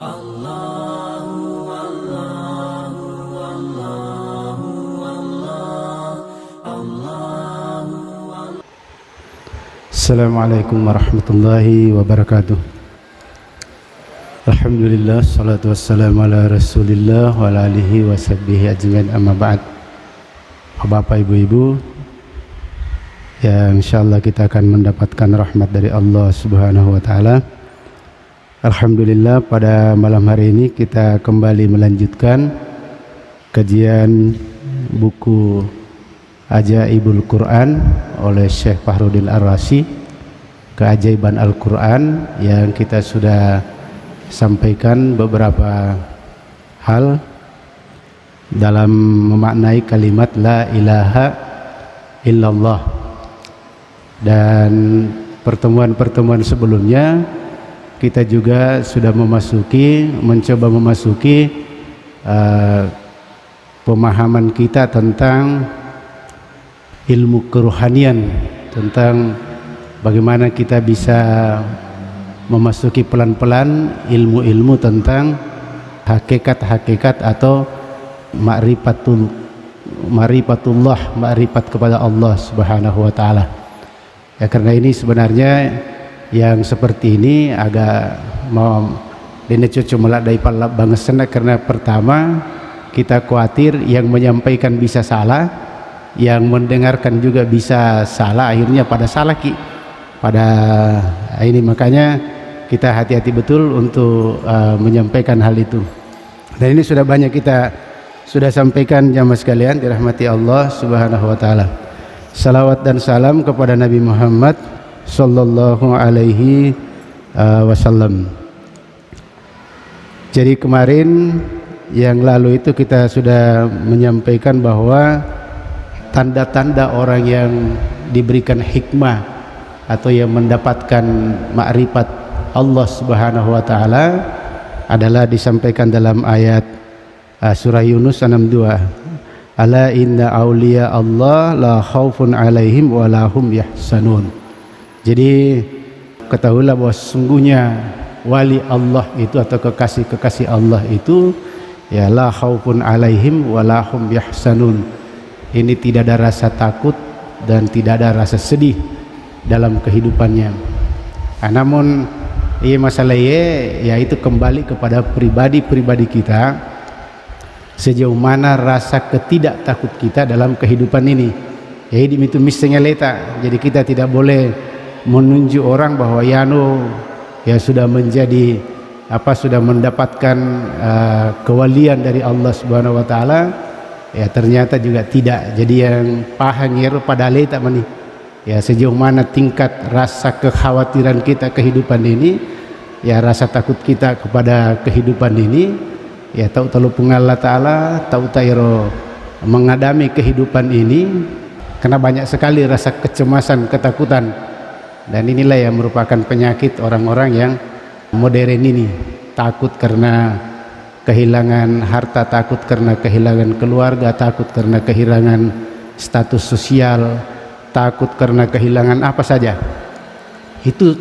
Assalamualaikum warahmatullahi wabarakatuh. Alhamdulillah, salatu wassalamu ala rasulillah wa ala alihi wa sahbihi ajmain, amma ba'd. Bapak ibu-ibu, ya insyaallah kita akan mendapatkan rahmat dari Allah subhanahu wa ta'ala. Alhamdulillah, pada malam hari ini kita kembali melanjutkan kajian buku Ajaibul Quran oleh Syekh Fahrudin Ar-Razi, keajaiban Al-Quran, yang kita sudah sampaikan beberapa hal dalam memaknai kalimat la ilaha illallah. Dan pertemuan-pertemuan sebelumnya kita juga sudah mencoba memasuki pemahaman kita tentang ilmu kerohanian, tentang bagaimana kita bisa memasuki pelan-pelan ilmu-ilmu tentang hakikat-hakikat atau ma'rifatullah, ma'rifat kepada Allah subhanahu wa ta'ala. Ya, karena ini sebenarnya yang seperti ini agak mau cucu meladai palap bangesena, karena pertama kita khawatir yang menyampaikan bisa salah, yang mendengarkan juga bisa salah, akhirnya pada salah pada ini. Makanya kita hati-hati betul untuk menyampaikan hal itu. Dan ini sudah banyak kita sudah sampaikan jamaah sekalian dirahmati Allah subhanahu wa ta'ala. Salawat dan salam kepada Nabi Muhammad sallallahu alaihi wasallam. Jadi kemarin yang lalu itu kita sudah menyampaikan bahwa tanda-tanda orang yang diberikan hikmah atau yang mendapatkan makrifat Allah subhanahu wa ta'ala adalah disampaikan dalam ayat surah Yunus 62. Ala inna awliya Allah la khaufun alaihim wa lahum yahsanun. Jadi ketahuilah bahwa sesungguhnya wali Allah itu atau kekasih-kekasih Allah itu ya la khaufun alaihim wa lahum yahsanun. Ini tidak ada rasa takut dan tidak ada rasa sedih dalam kehidupannya. Namun masalahnya yaitu kembali kepada pribadi-pribadi kita, sejauh mana rasa ketidaktakut kita dalam kehidupan ini. Jadi itu misalnya leta. Jadi kita tidak boleh menunjuk orang bahwa ya sudah menjadi sudah mendapatkan kewalian dari Allah Subhanahu wa taala. Ya ternyata juga tidak. Jadi yang pahangir pada leta mani. Ya sejauh mana tingkat rasa kekhawatiran kita kehidupan ini, ya rasa takut kita kepada kehidupan ini, ya tahu Allah Ta'ala, tahu tairo mengadami kehidupan ini, karena banyak sekali rasa kecemasan, ketakutan. Dan inilah yang merupakan penyakit orang-orang yang modern ini. Takut karena kehilangan harta, takut karena kehilangan keluarga, takut karena kehilangan status sosial, takut karena kehilangan apa saja. Itu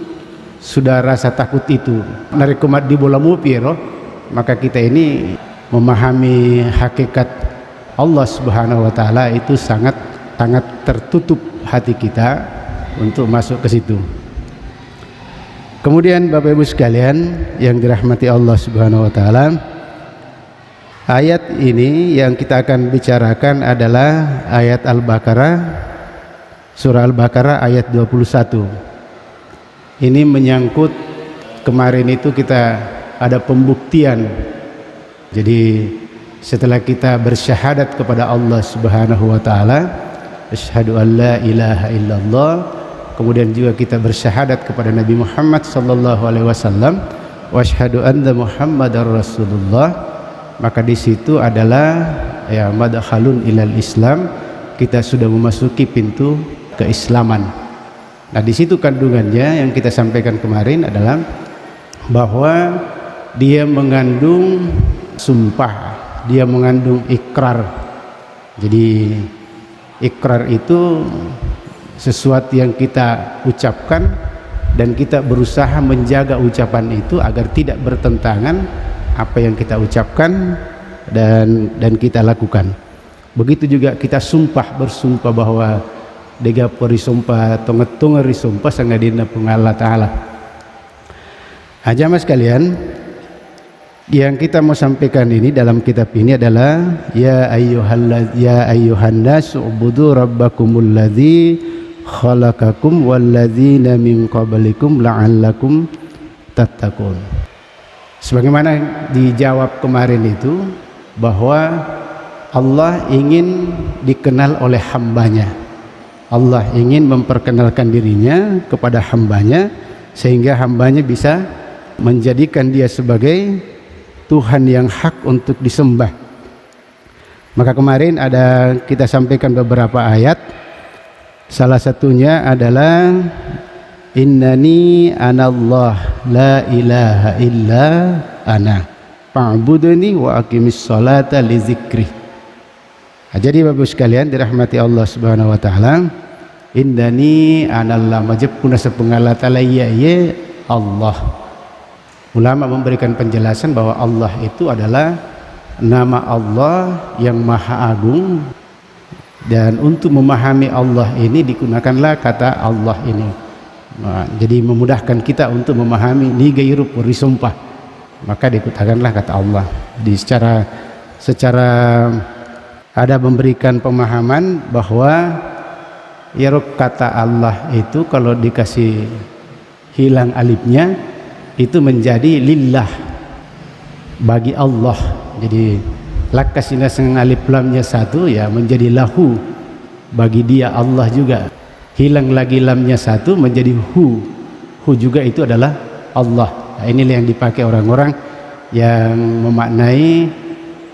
sudah rasa takut itu narikumat di bola mupiro. Maka kita ini memahami hakikat Allah Subhanahu wa ta'ala itu sangat tertutup hati kita untuk masuk ke situ. Kemudian Bapak Ibu sekalian yang dirahmati Allah Subhanahu wa ta'ala, ayat ini yang kita akan bicarakan adalah ayat Al-Baqarah, surah Al-Baqarah ayat 21. Ini menyangkut kemarin itu kita ada pembuktian. Jadi setelah kita bersyahadat kepada Allah Subhanahu wa ta'ala, asyhadu an la ilaha illallah, kemudian juga kita bersyahadat kepada Nabi Muhammad sallallahu alaihi wasallam, wa asyhadu anna Muhammadar Rasulullah, maka di situ adalah ya madkhalun ilal Islam, kita sudah memasuki pintu keislaman. Nah di situ kandungannya yang kita sampaikan kemarin adalah bahwa dia mengandung sumpah, dia mengandung ikrar. Jadi ikrar itu sesuatu yang kita ucapkan dan kita berusaha menjaga ucapan itu agar tidak bertentangan apa yang kita ucapkan dan kita lakukan. Begitu juga kita bersumpah bahwa dega pori sumpah tonget-tonget risumpah sangadina Allah Ta'ala. Jamaah sekalian, yang kita mau sampaikan ini dalam kitab ini adalah ya ayyuhan nas ubudu rabbakumul ladzi khalaqakum walladzina min qablikum la'allakum tattaqun. Sebagaimana dijawab kemarin itu, bahwa Allah ingin dikenal oleh hambanya. Allah ingin memperkenalkan dirinya kepada hambanya sehingga hambanya bisa menjadikan dia sebagai Tuhan yang hak untuk disembah. Maka kemarin kita sampaikan beberapa ayat. Salah satunya adalah innani anallah la ilaha illa ana fa'budni wa aqimis sholata li dzikri. Jadi Bapak sekalian dirahmati Allah Subhanahu wa taala, innani anallah majapuna sepengala taala ya Allah. Ulama memberikan penjelasan bahwa Allah itu adalah nama Allah yang maha agung, dan untuk memahami Allah ini digunakanlah kata Allah ini. Jadi memudahkan kita untuk memahami ni gairu puri sumpah, maka digunakanlah kata Allah. Secara ada memberikan pemahaman bahwa kata Allah itu kalau dikasih hilang alifnya itu menjadi lillah, bagi Allah. Jadi lakasina dengan alif lamnya satu ya menjadi lahu, bagi dia Allah juga. Hilang lagi lamnya satu menjadi hu juga itu adalah Allah. Nah, inilah yang dipakai orang-orang yang memaknai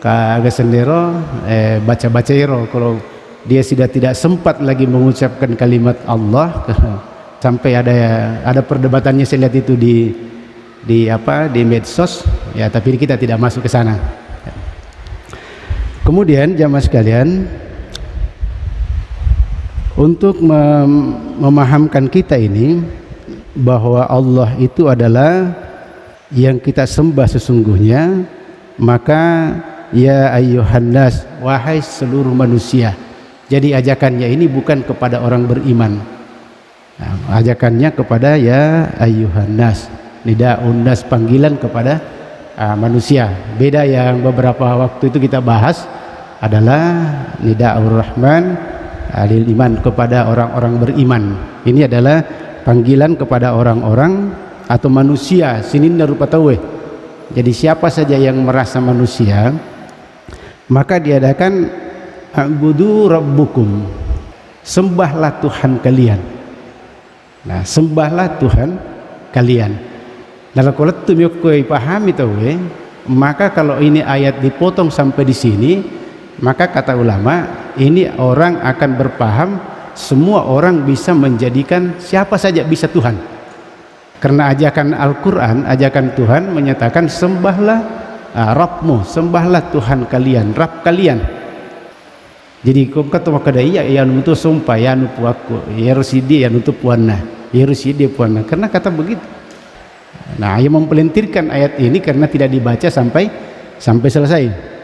kagak sendero baca-baca iro. Kalau dia sudah tidak sempat lagi mengucapkan kalimat Allah sampai ada perdebatannya, saya lihat itu di medsos ya, tapi kita tidak masuk ke sana. Kemudian jamaah sekalian, untuk memahamkan kita ini bahwa Allah itu adalah yang kita sembah sesungguhnya, maka ya ayyuhan nas, wahai seluruh manusia. Jadi ajakannya ini bukan kepada orang beriman, ajakannya kepada ya ayyuhan nas, nida'un nas, panggilan kepada manusia. Beda yang beberapa waktu itu kita bahas adalah nida'ur rahman alil iman, kepada orang-orang beriman. Ini adalah panggilan kepada orang-orang atau manusia sinin rupa tawe. Jadi siapa saja yang merasa manusia, maka diadakan a'budu rabbukum, sembahlah Tuhan kalian. Nah, sembahlah Tuhan kalian. Nah, kalau tumyokoi pahami tawe, maka kalau ini ayat dipotong sampai di sini, maka kata ulama ini orang akan berpaham semua orang bisa menjadikan siapa saja bisa Tuhan, karena ajakan Al-Quran, ajakan Tuhan menyatakan sembahlah Rabbmu, sembahlah Tuhan kalian, Rabb kalian. Jadi kau kata wakadai ya nutu sumpah ya nupu aku ya rusidi ya nutu puana ya rusidi puana, karena kata begitu. Nah, yang mempelintirkan ayat ini karena tidak dibaca sampai selesai.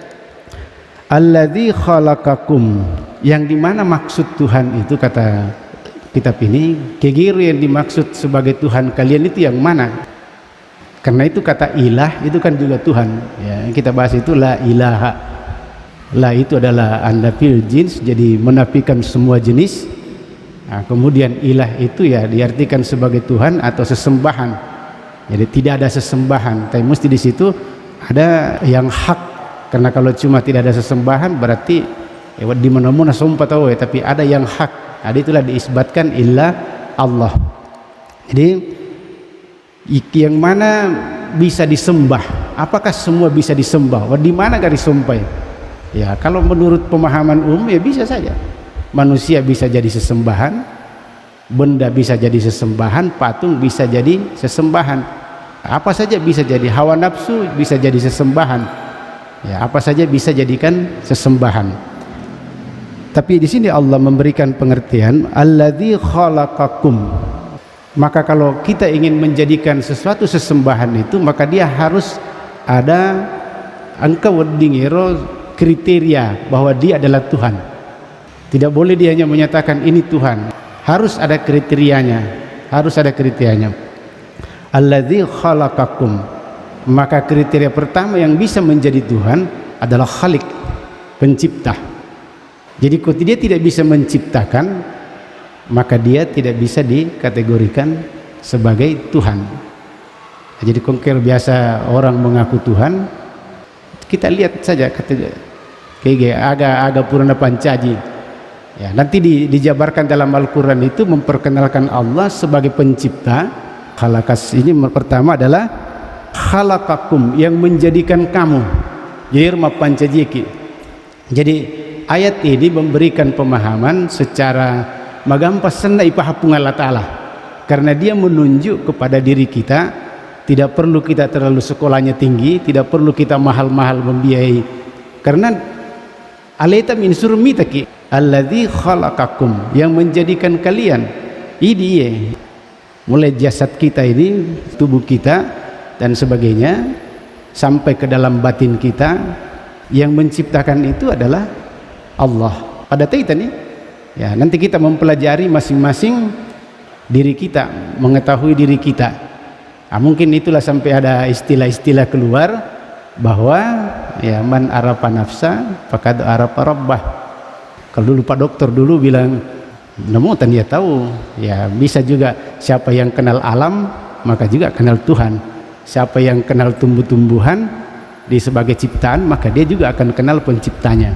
Alladzi khalaqakum, yang dimana maksud Tuhan itu kata kitab ini, kegiru yang dimaksud sebagai Tuhan kalian itu yang mana? Karena itu kata ilah itu kan juga Tuhan ya, kita bahas itu la ilaha. La itu adalah andafil jins, jadi menafikan semua jenis. Nah, kemudian ilah itu ya diartikan sebagai Tuhan atau sesembahan. Jadi tidak ada sesembahan, tapi mesti di situ ada yang hak. Karena kalau cuma tidak ada sesembahan berarti ya di mana-mana sumpah tahu ya, tapi ada yang hak. Ada itulah diisbatkan illa Allah. Jadi yang mana bisa disembah? Apakah semua bisa disembah? Di mana garis sumpah? Ya, kalau menurut pemahaman umum ya bisa saja. Manusia bisa jadi sesembahan, benda bisa jadi sesembahan, patung bisa jadi sesembahan. Apa saja bisa jadi, hawa nafsu bisa jadi sesembahan. Ya, apa saja bisa jadikan sesembahan. Tapi di sini Allah memberikan pengertian alladzi khalaqakum. Maka kalau kita ingin menjadikan sesuatu sesembahan itu, maka dia harus ada engkau dingero kriteria bahwa dia adalah Tuhan. Tidak boleh dia hanya menyatakan ini Tuhan, harus ada kriterianya, harus ada kriterianya. Alladzi khalaqakum, maka kriteria pertama yang bisa menjadi Tuhan adalah khaliq, pencipta. Jadi kalau dia tidak bisa menciptakan, maka dia tidak bisa dikategorikan sebagai Tuhan. Jadi kongker biasa orang mengaku Tuhan, kita lihat saja kayak agak purana pancaji ya, nanti dijabarkan dalam Al-Quran itu memperkenalkan Allah sebagai pencipta. Khalakas ini pertama adalah khalaqakum, yang menjadikan kamu. Jirma pancajiki. Jadi ayat ini memberikan pemahaman secara magampas senda ipahapung Allah Ta'ala, karena dia menunjuk kepada diri kita. Tidak perlu kita terlalu sekolahnya tinggi, tidak perlu kita mahal-mahal membiayai, karena alaita min surmitaki alladzi khalaqakum, yang menjadikan kalian. Ini mulai jasad kita ini, tubuh kita dan sebagainya, sampai ke dalam batin kita, yang menciptakan itu adalah Allah. Pada kita nih ya, nanti kita mempelajari masing-masing diri kita, mengetahui diri kita. Mungkin itulah sampai ada istilah-istilah keluar bahwa ya man arafa nafsa faqad arafa rabbah. Kalau dulu Pak Dokter dulu bilang nemutan, dia tahu ya, bisa juga siapa yang kenal alam maka juga kenal Tuhan. Siapa yang kenal tumbuh-tumbuhan di sebagai ciptaan, maka dia juga akan kenal penciptanya.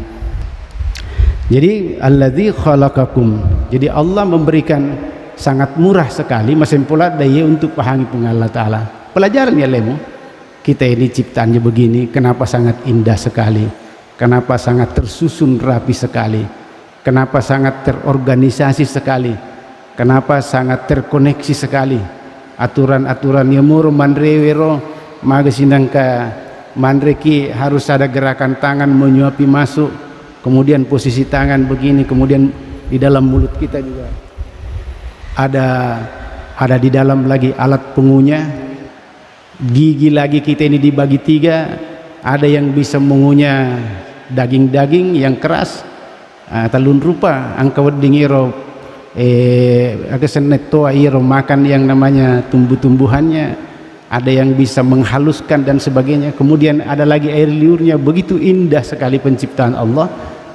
Jadi alladzi khalaqakum, jadi Allah memberikan sangat murah sekali masih pula daya untuk pahami Allah Ta'ala. Pelajaran ya lemu, kita ini ciptaannya begini, kenapa sangat indah sekali, kenapa sangat tersusun rapi sekali, kenapa sangat terorganisasi sekali, kenapa sangat terkoneksi sekali. Aturan-aturan yang muru mandrewero magasinangka mandreki harus ada gerakan tangan menyuapi masuk, kemudian posisi tangan begini, kemudian di dalam mulut kita juga ada di dalam lagi alat pengunyah, gigi lagi kita ini dibagi 3, ada yang bisa mengunyah daging-daging yang keras, talun rupa angka wedingiro agak senetto iro makan yang namanya tumbuh-tumbuhannya, ada yang bisa menghaluskan dan sebagainya, kemudian ada lagi air liurnya. Begitu indah sekali penciptaan Allah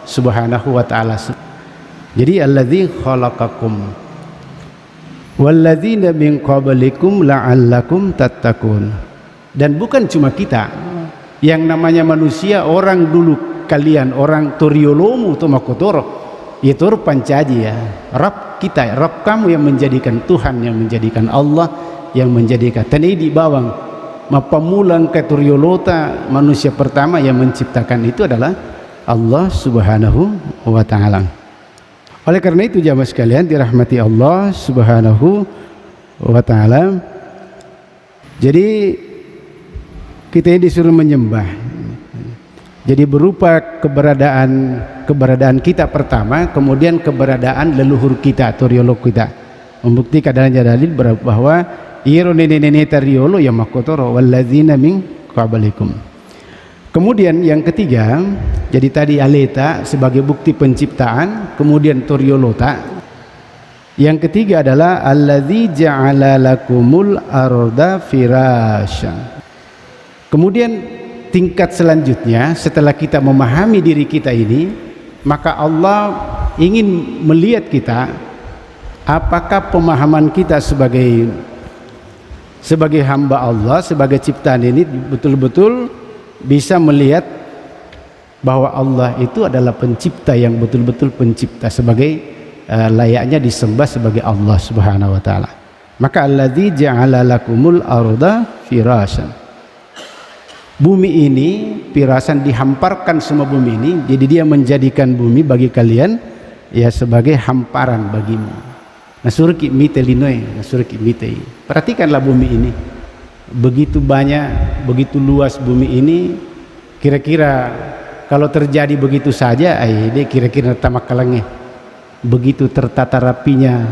Subhanahu wa Ta'ala. Jadi alladzi khalaqakum walladzina min qablikum la'allakum tattaqun. Dan bukan cuma kita yang namanya manusia, orang dulu kalian, orang toriolomu atau makotoro itu pancaji ya, Rabb kita, Rabb kamu yang menjadikan Tuhan, yang menjadikan Allah, yang menjadikan tani di bawang mapamulang ke toriolota. Manusia pertama yang menciptakan itu adalah Allah Subhanahu wa Ta'ala. Oleh karena itu jamaah sekalian dirahmati Allah Subhanahu wa Ta'ala, jadi kita ini disuruh menyembah. Jadi berupa keberadaan kita pertama, kemudian keberadaan leluhur kita atau riolog kita, membuktikan adanya dalil bahwa iro nene tariolo yang makotoro walladzina min qablikum. Kemudian yang ketiga, jadi tadi aleta sebagai bukti penciptaan, kemudian toriolota. Yang ketiga adalah alladzi ja'ala lakumul arda firasyan. Kemudian tingkat selanjutnya setelah kita memahami diri kita ini, maka Allah ingin melihat kita apakah pemahaman kita sebagai hamba Allah, sebagai ciptaan ini betul-betul bisa melihat bahwa Allah itu adalah pencipta yang betul-betul pencipta, sebagai layaknya disembah sebagai Allah Subhanahu wa Ta'ala. Maka alladzi ja'ala lakumul arda firasyan, bumi ini firasan, dihamparkan semua bumi ini, jadi dia menjadikan bumi bagi kalian ya sebagai hamparan bagimu. Nasurki mite linoe, nasurki mite. Perhatikanlah bumi ini, begitu banyak, begitu luas bumi ini. Kira-kira kalau terjadi begitu saja, dia kira-kira tamak kalangnya. Begitu tertata rapinya,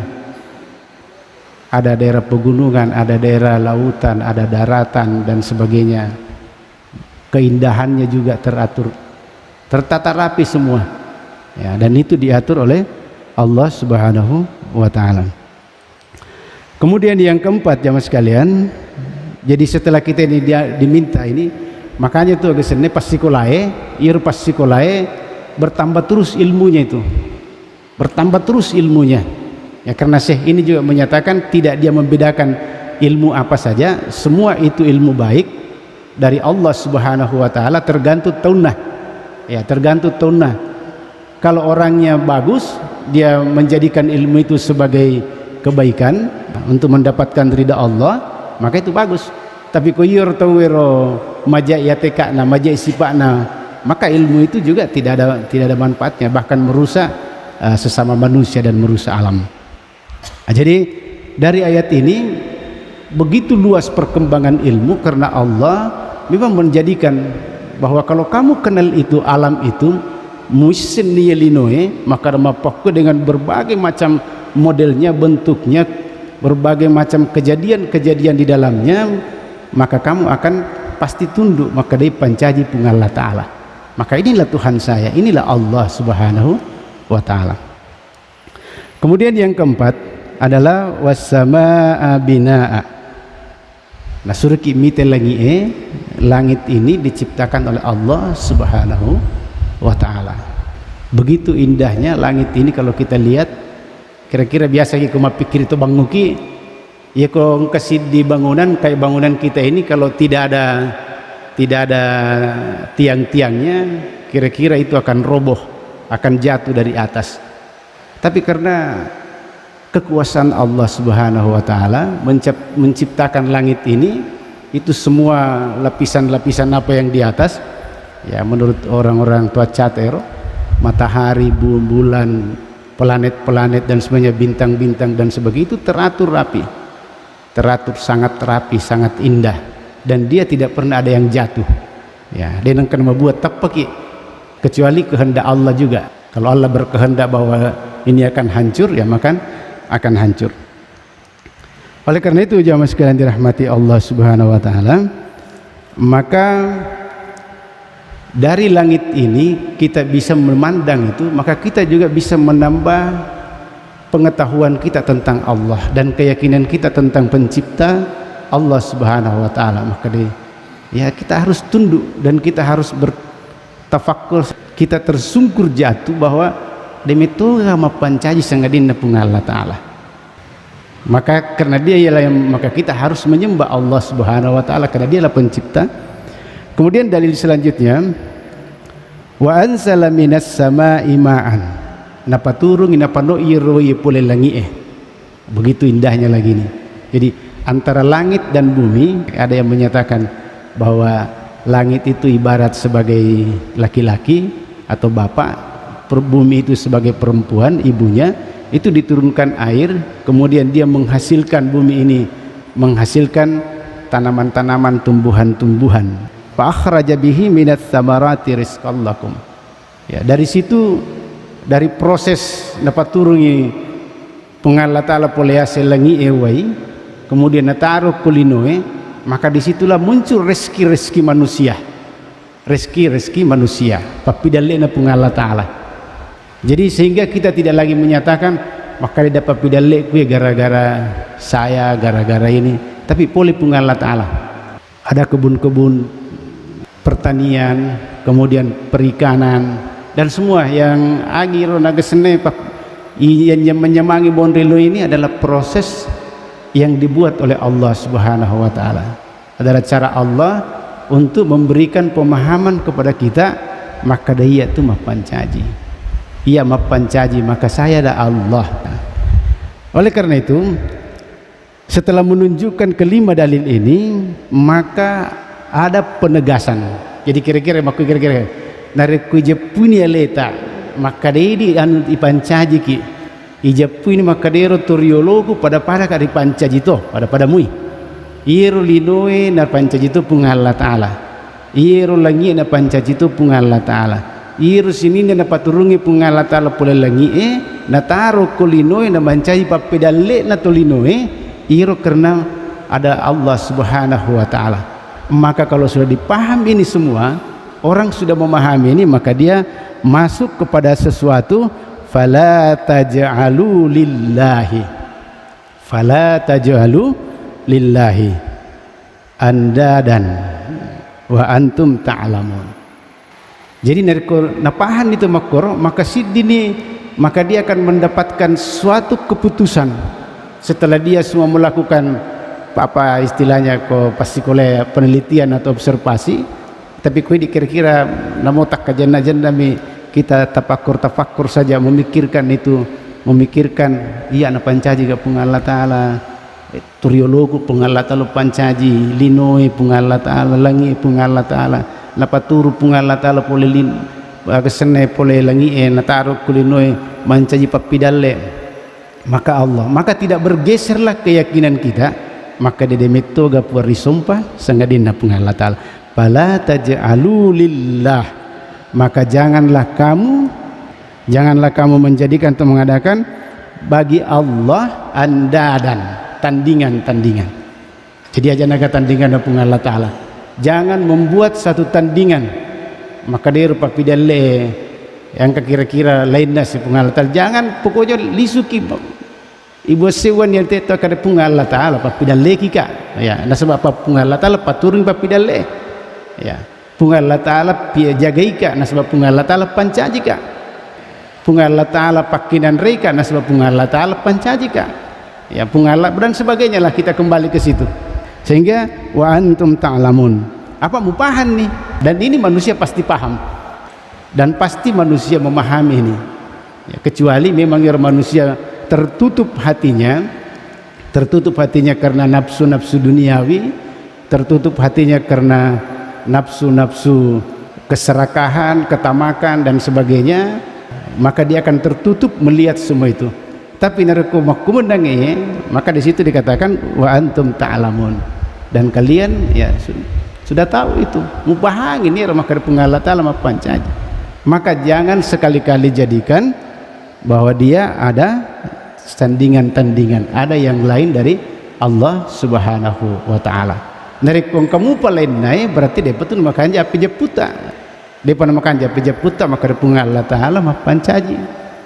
ada daerah pegunungan, ada daerah lautan, ada daratan dan sebagainya. keindahannya juga teratur, tertata rapi semua ya, dan itu diatur oleh Allah Subhanahu wa taala. Kemudian yang keempat jamaah sekalian, jadi setelah kita ini diminta ini, makanya tuh kesini pas sekolahnya bertambah terus ilmunya itu, bertambah terus ilmunya ya, karena Syekh ini juga menyatakan tidak dia membedakan ilmu apa saja, semua itu ilmu baik dari Allah Subhanahu wa taala, tergantung taunah ya, tergantung taunah. Kalau orangnya bagus, dia menjadikan ilmu itu sebagai kebaikan untuk mendapatkan ridha Allah, maka itu bagus. Tapi koyor tawiro majai yatekana majai sipakna, maka ilmu itu juga tidak ada manfaatnya, bahkan merusak sesama manusia dan merusak alam. Nah, jadi dari ayat ini begitu luas perkembangan ilmu, karena Allah memang menjadikan bahwa kalau kamu kenal itu alam itu musin niyelinoe, maka mapakku dengan berbagai macam modelnya, bentuknya, berbagai macam kejadian-kejadian di dalamnya, maka kamu akan pasti tunduk maka dari pancaji pun Allah Ta'ala. Maka inilah Tuhan saya, inilah Allah Subhanahu wa Ta'ala. Kemudian yang keempat adalah wassamaa binaa. Nah, surki mite lagi langit ini diciptakan oleh Allah Subhanahu wa Ta'ala. Begitu indahnya langit ini kalau kita lihat. Kira-kira biasa kita pikir itu Bang Nuki ya, kalau kasih di bangunan kayak bangunan kita ini, kalau tidak ada tiang-tiangnya, kira-kira itu akan roboh, akan jatuh dari atas. Tapi karena kekuasaan Allah Subhanahu wa Ta'ala menciptakan langit ini, itu semua lapisan-lapisan apa yang di atas ya, menurut orang-orang tua cater, matahari, bulan, planet-planet dan semuanya, bintang-bintang dan sebagainya, itu teratur rapi, teratur sangat rapi, sangat indah, dan dia tidak pernah ada yang jatuh ya. Dia akan membuat tapaki kecuali kehendak Allah juga. Kalau Allah berkehendak bahwa ini akan hancur ya, maka akan hancur. Oleh karena itu jamaah sekalian dirahmati Allah Subhanahu wa Ta'ala, maka dari langit ini kita bisa memandang itu, maka kita juga bisa menambah pengetahuan kita tentang Allah dan keyakinan kita tentang pencipta Allah Subhanahu wa Ta'ala. Maka ya kita harus tunduk dan kita harus bertafakkur, kita tersungkur jatuh bahwa demi Tuhan mapancaji sangadina pun Allah Ta'ala. Maka karena dia ialah yang, maka kita harus menyembah Allah Subhanahu wa Ta'ala karena dialah pencipta. Kemudian dalil selanjutnya, wa anzala minas samaa'i ma'an, napa turun napa no iro pole langi begitu indahnya lagi nih. Jadi antara langit dan bumi, ada yang menyatakan bahwa langit itu ibarat sebagai laki-laki atau bapak, bumi itu sebagai perempuan, ibunya, itu diturunkan air, kemudian dia menghasilkan, bumi ini menghasilkan tanaman-tanaman, tumbuhan-tumbuhan. Fa akhraja bihi minats samarati rizqan lakum. Ya, dari situ, dari proses dapat turungi pengalat ta'ala polease langi ewai, kemudian nataruh kulinoe, maka disitulah muncul rezeki-rezeki manusia, rezeki-rezeki manusia papidalena pengalat ta'ala. Jadi sehingga kita tidak lagi menyatakan maka dia dapat pidalek gue gara-gara saya, gara-gara ini, tapi poli pengalat ta'ala. Ada kebun-kebun, pertanian, kemudian perikanan, dan semua yang agiro nagesene yang menyemangi bondelo ini adalah proses yang dibuat oleh Allah Subhanahu wa Ta'ala, adalah cara Allah untuk memberikan pemahaman kepada kita, maka dia itu mapancaji, ia mapancaji, maka saya ada Allah. Oleh karena itu, setelah menunjukkan kelima dalil ini, maka ada penegasan. Jadi kira-kira narik kujepuni leta, maka dedi anu ipancaji ki ijepuni maka dero toriologu pada kari pancaji to pada mui iru linoe na pancaji to pung Allah Ta'ala, iru langi na pancaji to pung Allah Ta'ala, iru sinine na paturungi pung Allah Ta'ala pula langi na taro kolinoe na mancaji papedalle na tolinoe iru karena ada Allah Subhanahu wa Ta'ala. Maka kalau sudah dipahami ini semua, orang sudah memahami ini, maka dia masuk kepada sesuatu. Fala taj'alu lillahi, fala taj'alu lillahi andadan wa antum ta'lamun. Jadi napahan itu makor, maka sidini, maka dia akan mendapatkan suatu keputusan setelah dia semua melakukan apa istilahnya pasti oleh penelitian atau observasi. Tapi kau dikira-kira namo tak kajian nami kita tafakur saja, memikirkan itu, memikirkan iya na pancaji ka pung Allah Ta'ala, turiologo pung Allah Ta'ala pancaji, linoi pung Allah Ta'ala, langi pung Allah Ta'ala, napaturu pung Allah Ta'ala pole lin kesene pole langi nataruh kulinoi mancaji papidalle. Maka Allah, maka tidak bergeserlah keyakinan kita, maka dia demetoga puari sumpah sangadina pung Allah Ta'ala. Fala taj'alu lillah, maka janganlah kamu menjadikan atau mengadakan bagi Allah andadan, tandingan. Jadi aja naga tandingan pun Allah Ta'ala. Jangan membuat satu tandingan, maka dia rupa pidalle yang kira-kira lainnya si pun Allah Ta'ala. Jangan pokoknya lisuki ibu sewan yang teto kada pun Allah Ta'ala papidalle kika ya, nah sebab apa pun Allah Ta'ala paturun papidalle ya. Pung Allah Ta'ala pia jagaika nasabab pung Allah Ta'ala pancajika, pung Allah Ta'ala pakinan reka nasabab pung Allah Ta'ala pancajika ya, pung Allah dan sebagainya lah, kita kembali ke situ sehingga wa antum ta'lamun. Apa mupahan nih, dan ini manusia pasti paham dan pasti manusia memahami ini ya, kecuali memang manusia tertutup hatinya karena nafsu-nafsu duniawi, tertutup hatinya karena nafsu-nafsu keserakahan, ketamakan dan sebagainya, maka dia akan tertutup melihat semua itu. Tapi narekomakumendangi, maka di situ dikatakan wa antum ta'lamun, dan kalian ya sudah tahu itu mubahang ini maka pengalat Allah pancaji. Maka jangan sekali-kali jadikan bahwa dia ada tandingan, ada yang lain dari Allah Subhanahu wa Ta'ala. Narik kong kamu palain naik berarti dia betul makan japi jeputa, dia pernah makan japi jeputa, maka punga Allah Ta'ala mah pancaji,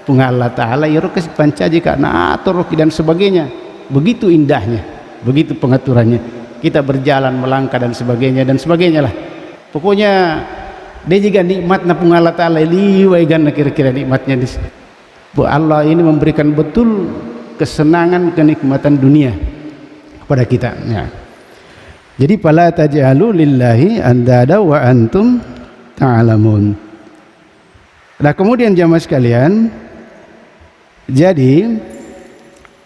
punga Allah Ta'ala irokas pancaji karena atoroki dan sebagainya. Begitu indahnya, begitu pengaturannya, kita berjalan melangkah dan sebagainya lah. Pokoknya dia juga nikmat na punga Allah Ta'ala liwaigan kira-kira nikmatnya di Allah ini memberikan betul kesenangan, kenikmatan dunia kepada kita ya. Jadi fala taj'alu lillahi andada wa antum ta'lamun. Nah kemudian jamaah sekalian, jadi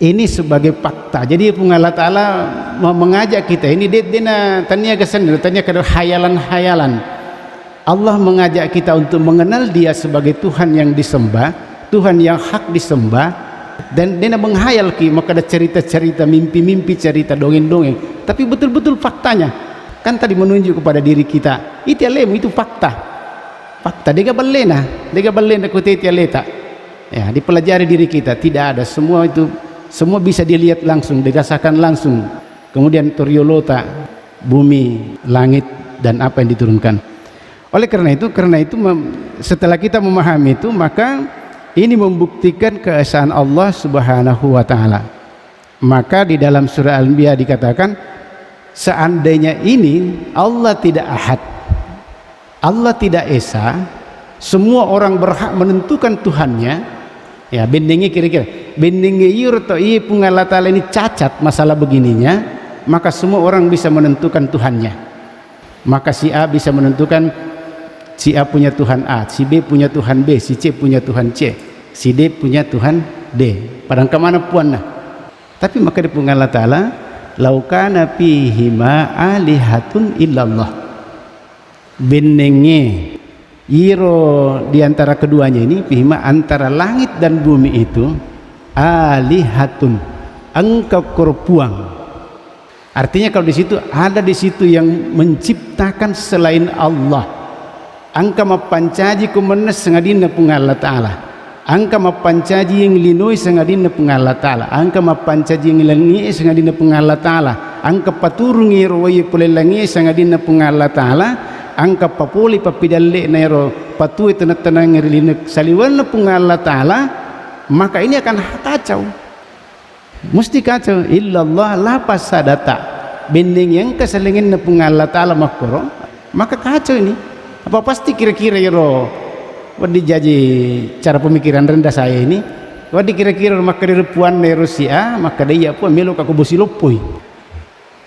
ini sebagai fakta. Jadi Allah Ta'ala mengajak kita ini dina tanya kesan, tanya ke hayalan-hayalan. Allah mengajak kita untuk mengenal Dia sebagai Tuhan yang disembah, Tuhan yang hak disembah. Dan dia menghayal ki, maka ada cerita-cerita, mimpi-mimpi, cerita dongeng-dongeng, tapi betul-betul faktanya kan tadi menunjuk kepada diri kita itu fakta dia balena kuti leta ya, dipelajari diri kita, tidak ada semua itu, semua bisa dilihat langsung, dirasakan langsung, kemudian toriolota bumi, langit dan apa yang diturunkan. Oleh karena itu setelah kita memahami itu, maka ini membuktikan keesaan Allah Subhanahu wa Ta'ala. Maka di dalam surah Al-Anbiya dikatakan, seandainya ini Allah tidak ahad, Allah tidak esa, semua orang berhak menentukan Tuhannya ya, bendingnya kira-kira bendingnya yurto iya Allah Ta'ala ini cacat masalah begininya, maka semua orang bisa menentukan Tuhannya. Maka si A bisa menentukan si A punya Tuhan A, si B punya Tuhan B, si C punya Tuhan C, si D punya Tuhan D, padang kemana puan nah. Tapi maka di Allah Ta'ala laukana fihima alihatun illallah, benenge iro diantara keduanya ini, fihima antara langit dan bumi itu, alihatun engkau kurpuang. Artinya kalau di situ ada di situ yang menciptakan selain Allah, angka mapancaji kumenes sengadina pun Allah Ta'ala, angka mapancaji yang linoi sangadina pengalla taala, angka mapancaji yang langi sangadina pengalla taala, angka paturungi rowai pulelangi sangadina pengalla taala, angka papuli papidalle nairo patui tenat-tenang ngirilik saliwan pengalla taala, maka ini akan kacau, mesti kacau. Illallah la pasadata bending yang keselingin pengalla taala makoro, maka kacau ini. Apa pasti kira-kira iro wadi jaji cara pemikiran rendah saya ini, wadi kira-kira maka direpuan dari Rusia, maka dia pun melok aku bosi lopoi.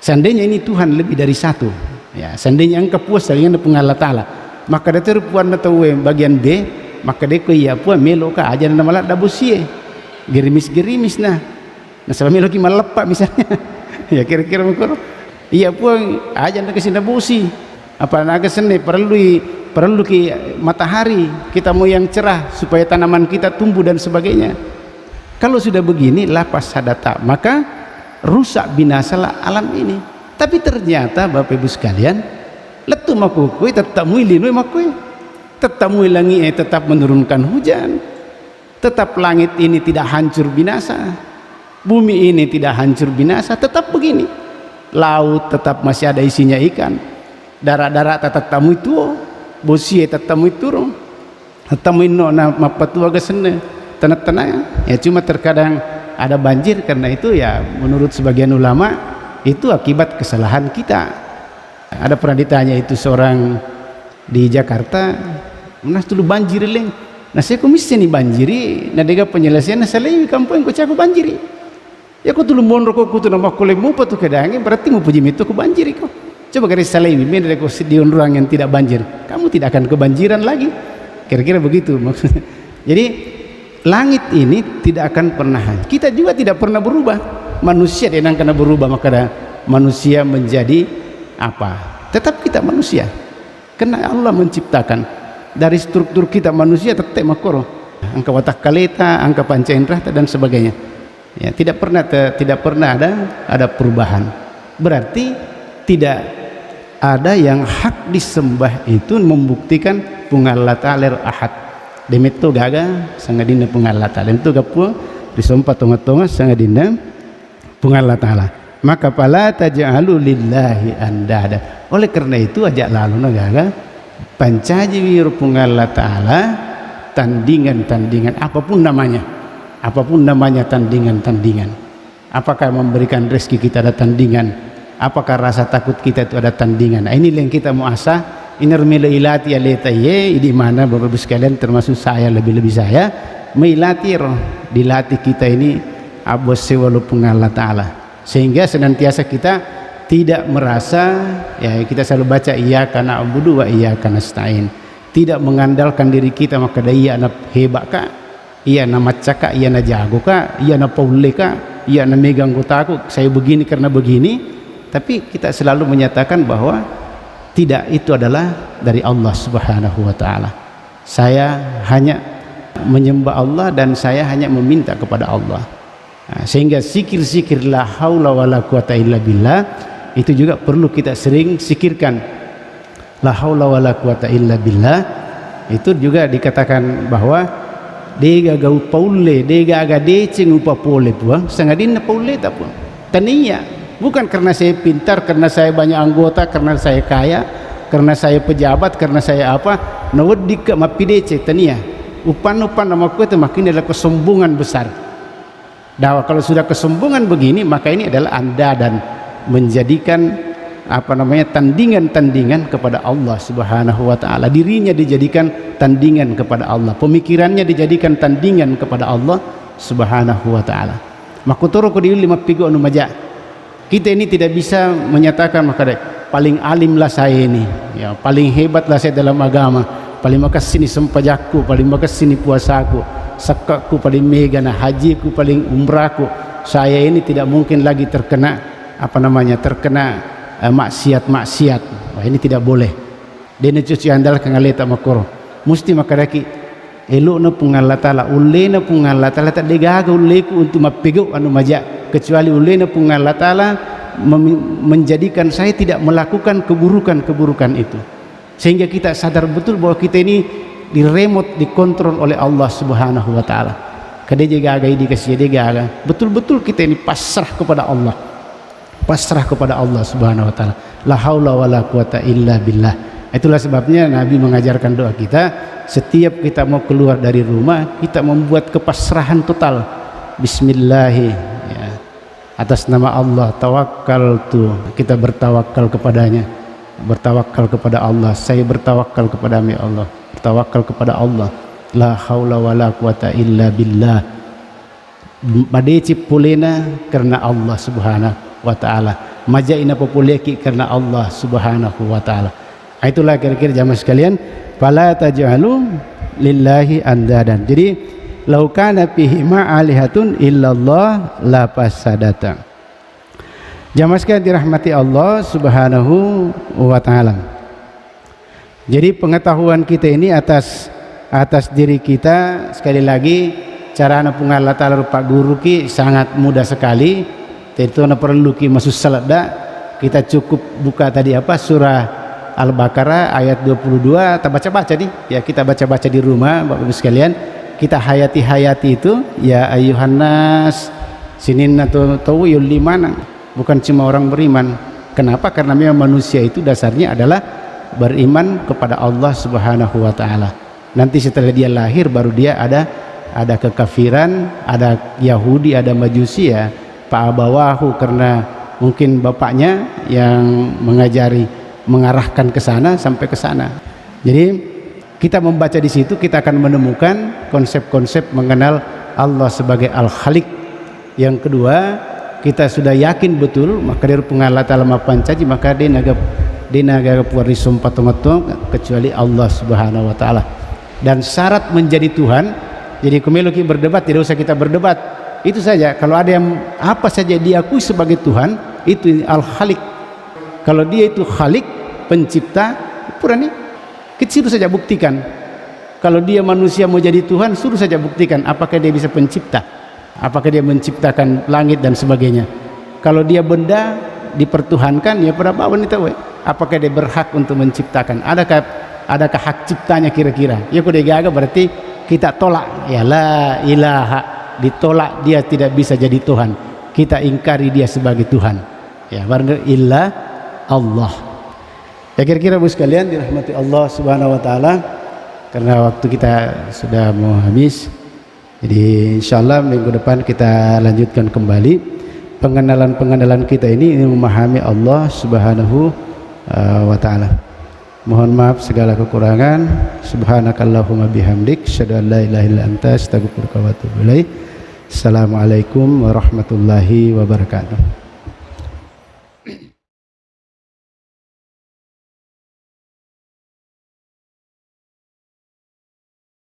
Seandainya ini Tuhan lebih dari satu, ya seandainya engkau puas dengan pengalla taala, maka dia terpuan atau bagian B, maka dia ko iya pun melok ka aja nama malah dabusie gerimis nah sama melok malepak misalnya ya kira-kira mengkoro iya pun aja nak kesini dabusi apa naga seni perlu ki matahari kita mau yang cerah supaya tanaman kita tumbuh dan sebagainya. Kalau sudah begini lapas sadata, maka rusak binasalah alam ini. Tapi ternyata Bapak Ibu sekalian, letu makukui tetap muilinu makui, tetap muilangi tetap menurunkan hujan, tetap langit ini tidak hancur binasa, bumi ini tidak hancur binasa, tetap begini. Laut tetap masih ada isinya ikan, darat-darat tetap tamu itu, bosie tetap tamu itu, tamu ino na mapatua kesene, tenang ya. Cuma terkadang ada banjir, karena itu ya menurut sebagian ulama itu akibat kesalahan kita. Ada pernah ditanya itu seorang di Jakarta, "Nas dulu banjir leng." Nah saya komisi nih banjiri, nah dega penyelesaian salai kampung ko caku banjiri. Ya ko tulu monro ko kutu nama ko lemu patu kedange, berarti mu puji itu ko banjiri ko. Coba garis salai min dega ko di orang yang tidak banjir, kamu tidak akan kebanjiran lagi. Kira-kira begitu maksudnya. Jadi langit ini tidak akan pernah, kita juga tidak pernah berubah. Manusia yang kena berubah, maka manusia menjadi apa? Tetap kita manusia, karena Allah menciptakan dari struktur kita manusia tetap makoro, angka watak kaleta, angka panca indera dan sebagainya. Ya, tidak pernah ada perubahan. Berarti tidak ada yang hak disembah itu membuktikan pungalla ta'ala ahad. Demeto gaga sangadina pungalla ta'ala itu gapu disompat tonga-tonga sangadina pungalla ta'ala. Maka pala taj'alu lillahi andada. Oleh karena itu ajak lalu nagaga pancaji wir pungalla ta'ala, tandingan-tandingan apapun namanya tandingan-tandingan. Apakah memberikan rezeki kita ada tandingan, apakah rasa takut kita itu ada tandingan. Nah, ini yang kita mau asah. Inar mililati aletaye di mana Bapak Ibu sekalian termasuk saya lebih saya meilati roh, dilatih kita ini abos sewalu pungalla ta'ala, sehingga senantiasa kita tidak merasa ya kita selalu baca iyyaka na'budu wa iyyaka nasta'in, tidak mengandalkan diri kita maka iya na hebat kah, iya na macaka, iya na jago kah, iya na paule kah, iya na megang kotaku saya begini karena begini. Tapi kita selalu menyatakan bahwa tidak, itu adalah dari Allah Subhanahu wa ta'ala. Saya hanya menyembah Allah dan saya hanya meminta kepada Allah. Nah, sehingga zikir-zikir la haula wala quwata illa billah itu juga perlu kita sering zikirkan. La haula wala quwata illa billah itu juga dikatakan bahwa dega gau paule, dega aga deceng upa pole puang sangadina paule tapun tania. Bukan karena saya pintar, karena saya banyak anggota, karena saya kaya, karena saya pejabat, karena saya apa. Nawadika mapidece tania. Upan-upan namaku itu makin adalah kesombongan besar. Dawa kalau sudah kesombongan begini, maka ini adalah anda dan menjadikan tandingan-tandingan kepada Allah Subhanahu wa ta'ala. Dirinya dijadikan tandingan kepada Allah, pemikirannya dijadikan tandingan kepada Allah Subhanahu wa ta'ala. Makutoro ko diuli mapigo anu maja. Kita ini tidak bisa menyatakan maka paling alimlah saya ini, ya paling hebatlah saya dalam agama, paling makas sini sempajakku, paling makas sini puasaku, sakaku paling mega, nah hajiku paling umrahku. Saya ini tidak mungkin lagi terkena maksiat. Wah, ini tidak boleh. Dene cuci andal kangaleta makoro. Musti makaraki elo na pungalla ta'ala, ulle na pungalla ta'ala tak degaga ulleku untuk mapego anu maja. Kecuali ulena pungalla ta'ala menjadikan saya tidak melakukan keburukan-keburukan itu, sehingga kita sadar betul bahwa kita ini diremote, dikontrol oleh Allah Subhanahu wa taala. Kada jaga dikasih jaga. Betul-betul kita ini pasrah kepada Allah. Pasrah kepada Allah Subhanahu wa taala. La haula wala quwata illa billah. Itulah sebabnya Nabi mengajarkan doa kita setiap kita mau keluar dari rumah, kita membuat kepasrahan total. Bismillah, ya. Atas nama Allah tawakkaltu, kita bertawakal kepadanya. Bertawakal kepada Allah. Saya bertawakal kepada Allah. Bertawakal kepada Allah. La haula wala quwata illa billah. Madeci pulena karena Allah Subhanahu wa taala. Majaina populeki karena Allah Subhanahu wa taala. Itulah kira-kira jamaah sekalian, fala taj'alu lillahi andadan. Jadi lau kana fihi ma'alihatun illallah la fasadata. Jamaah sekalian dirahmati Allah Subhanahu wa taala. Jadi pengetahuan kita ini atas diri kita, sekali lagi cara ana pungal taala rupa guru ki sangat mudah sekali. Itu ana perlu ki masuk salada, kita cukup buka tadi apa surah Al-Baqarah ayat 22, kita baca-baca nih ya, kita baca-baca di rumah Bapak Ibu sekalian, kita hayati itu ya ayuhan nas sinin atau tawiyul liman, bukan cuma orang beriman. Kenapa? Karena memang manusia itu dasarnya adalah beriman kepada Allah Subhanahu wa taala. Nanti setelah dia lahir baru dia ada kekafiran, ada Yahudi, ada Majusi ya, fa'abawahu, karena mungkin bapaknya yang mengarahkan ke sana sampai ke sana. Jadi kita membaca di situ kita akan menemukan konsep-konsep mengenal Allah sebagai Al-Khaliq. Yang kedua, kita sudah yakin betul maka dari pengalata lama pancaji maka dia naga puari sumpah kecuali Allah Subhanahu wa taala. Dan syarat menjadi Tuhan, jadi kemeluki berdebat tidak usah kita berdebat. Itu saja, kalau ada yang apa saja diakui sebagai Tuhan itu Al-Khaliq. Kalau dia itu Khalik, pencipta, purani, kecil saja buktikan. Kalau dia manusia mau jadi Tuhan, suruh saja buktikan apakah dia bisa pencipta, apakah dia menciptakan langit dan sebagainya. Kalau dia benda dipertuhankan, ya pada wanita, apakah dia berhak untuk menciptakan? Adakah hak ciptanya kira-kira? Ya kalau dia gagal berarti kita tolak. Ya la ilaha, ditolak, dia tidak bisa jadi Tuhan. Kita ingkari dia sebagai Tuhan. Ya barang illa Allah. Ya kira-kira Bu sekalian dirahmati Allah Subhanahu wa taala, karena waktu kita sudah mau habis. Jadi insyaallah minggu depan kita lanjutkan kembali pengenalan kita ini memahami Allah Subhanahu wa taala. Mohon maaf segala kekurangan. Subhanakallahumma bihamdik, asyhadu an la ilaha illa anta, astaghfiruka wa atubu ilaik. Assalamualaikum warahmatullahi wabarakatuh.